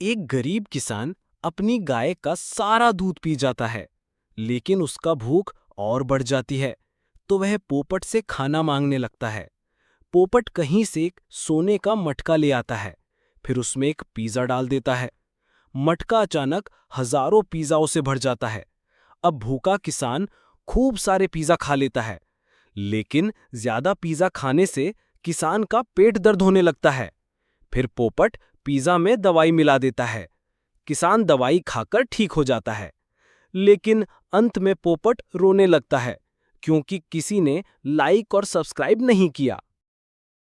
एक गरीब किसान अपनी गाय का सारा दूध पी जाता है, लेकिन उसका भूख और बढ़ जाती है, तो वह पोपट से खाना मांगने लगता है। पोपट कहीं से एक सोने का मटका ले आता है, फिर उसमें एक पिज़्ज़ा डाल देता है। मटका अचानक हजारों पिज़्ज़ाओं से भर जाता है। अब भूखा किसान खूब सारे पिज़्ज़ा खा लेता है, लेकिन ज्यादा पिज़्ज़ा खाने से किसान का पेट दर्द होने लगता है। फिर पोपट पिज़्ज़ा में दवाई मिला देता है। किसान दवाई खाकर ठीक हो जाता है, लेकिन अंत में पोपट रोने लगता है, क्योंकि किसी ने लाइक और सब्सक्राइब नहीं किया।